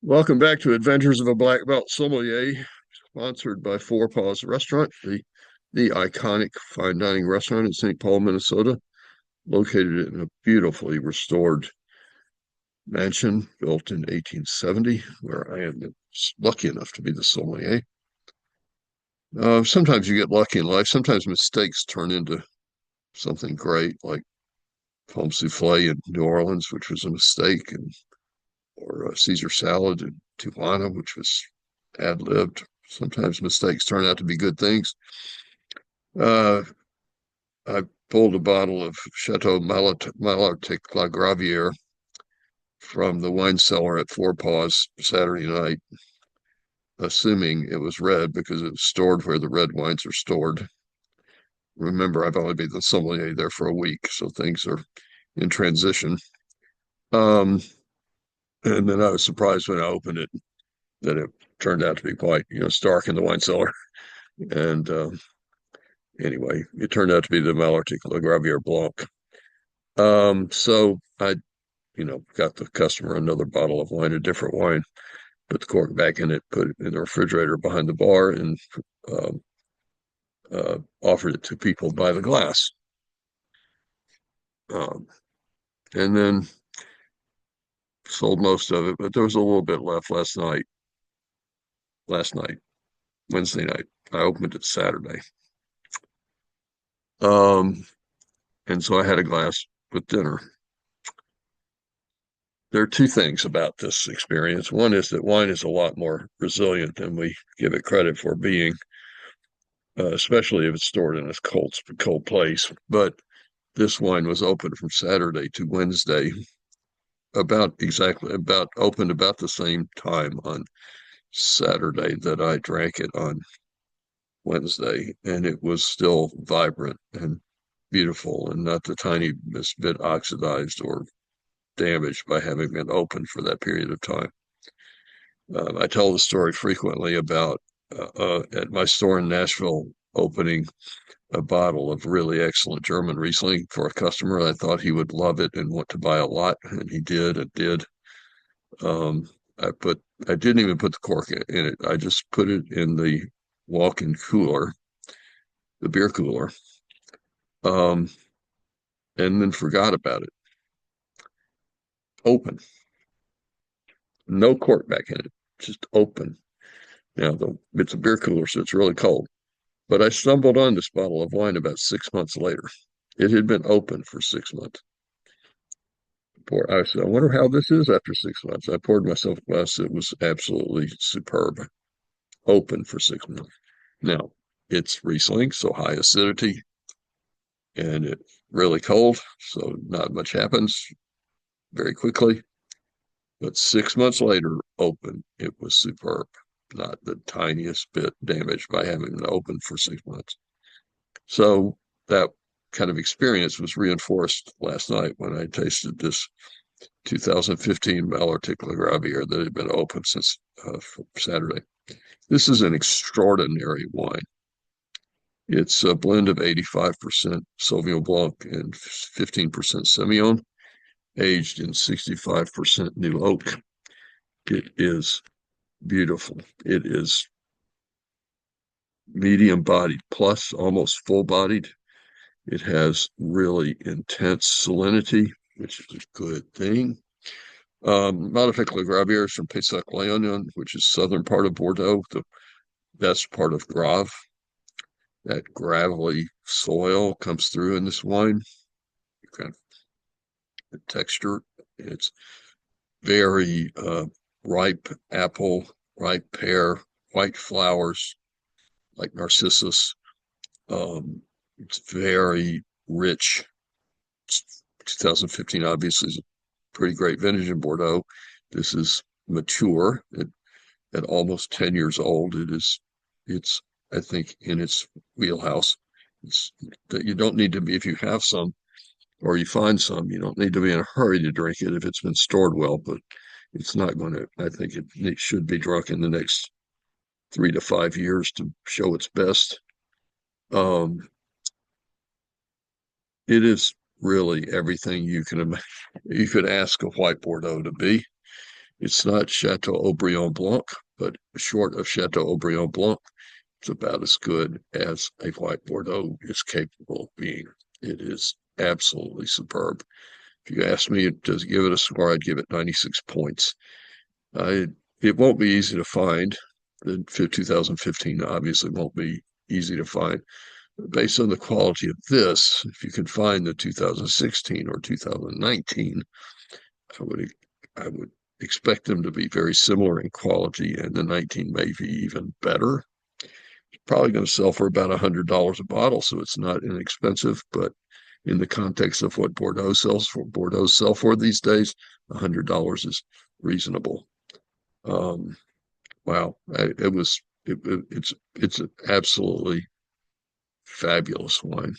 Welcome back to Adventures of a Black Belt Sommelier, sponsored by Four Paws Restaurant, the iconic fine dining restaurant in St. Paul, Minnesota, located in a beautifully restored mansion built in 1870, where I am lucky enough to be the sommelier. Sometimes you get lucky in life. Sometimes mistakes turn into something great, like pomme souffle in New Orleans, which was a mistake, or Caesar salad in Tijuana, which was ad-libbed. Sometimes mistakes turn out to be good things. Uh, I pulled a bottle of Chateau Malartic Lagraviere from the wine cellar at Four Paws Saturday night, assuming it was red because it was stored where the red wines are stored. Remember, I've only been the sommelier there for a week, so things are in transition. Um, and then I was surprised when I opened it that it turned out to be quite, stark in the wine cellar. And anyway, it turned out to be the Malartic Lagraviere Blanc. So I, got the customer another bottle of wine, a different wine, put the cork back in it, put it in the refrigerator behind the bar, and um, offered it to people by the glass. Um, and then sold most of it, but there was a little bit left last night. Last night, Wednesday night, I opened it Saturday. Um, and so I had a glass with dinner. There are two things about this experience. One is that wine is a lot more resilient than we give it credit for being, especially if it's stored in a cold place. But this wine was open from Saturday to Wednesday, about opened about the same time on Saturday that I drank it on Wednesday, and it was still vibrant and beautiful and not the tiniest bit oxidized or damaged by having been open for that period of time. I tell the story frequently about at my store in Nashville opening a bottle of really excellent German Riesling for a customer. I thought he would love it and want to buy a lot, and he did and did. Um, I didn't even put the cork in it. I just put it in the walk-in cooler, the beer cooler, um, and then forgot about it. Open, no cork back in it, just open. Now it's a beer cooler, so it's really cold. But I stumbled on this bottle of wine about 6 months later. It had been open for 6 months. I said, I wonder how this is after 6 months. I poured myself a glass. It was absolutely superb. Open for 6 months. Now, it's Riesling, so high acidity, and it's really cold, so not much happens very quickly. But 6 months later, open, it was superb. Not the tiniest bit damaged by having it open for 6 months. So that kind of experience was reinforced last night when I tasted this 2015 Malartic Lagraviere that had been open since Saturday. This is an extraordinary wine. It's a blend of 85% Sauvignon Blanc and 15% Semillon, aged in 65% new oak. It is beautiful. It is medium bodied plus almost full bodied. It has really intense salinity, which is a good thing. Malartic Lagraviere is from Pessac-Léognan, which is southern part of Bordeaux, the best part of Grave. That gravelly soil comes through in this wine. Kind of the texture. It's very ripe apple, ripe pear, white flowers like narcissus. It's very rich. 2015 obviously is a pretty great vintage in Bordeaux. This is mature at almost 10 years old. It's I think in its wheelhouse. It's that you don't need to be, if you have some or you find some, you don't need to be in a hurry to drink it if it's been stored well, but it's not going to, I think it should be drunk in the next 3 to 5 years to show its best. Um, it is really everything you could ask a white Bordeaux to be. It's not Chateau Blanc, but short of Chateau Blanc, it's about as good as a white Bordeaux is capable of being. It is absolutely superb. If you ask me to give it a score, I'd give it 96 points. It won't be easy to find. The 2015 obviously won't be easy to find. Based on the quality of this, if you can find the 2016 or 2019, I would expect them to be very similar in quality, and the 19 may be even better. It's probably going to sell for about $100 a bottle, so it's not inexpensive, but in the context of what Bordeaux sell for these days, $100 is reasonable. Um, wow, it's an absolutely fabulous wine.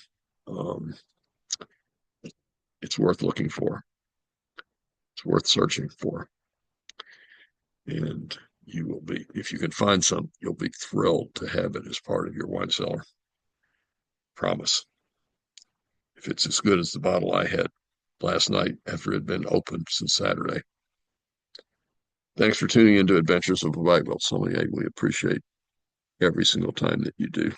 Um, it's worth looking for. It's worth searching for, and you will be, if you can find some, you'll be thrilled to have it as part of your wine cellar. Promise. If it's as good as the bottle I had last night after it had been opened since Saturday. Thanks for tuning into Adventures of a White Sommelier. We appreciate every single time that you do.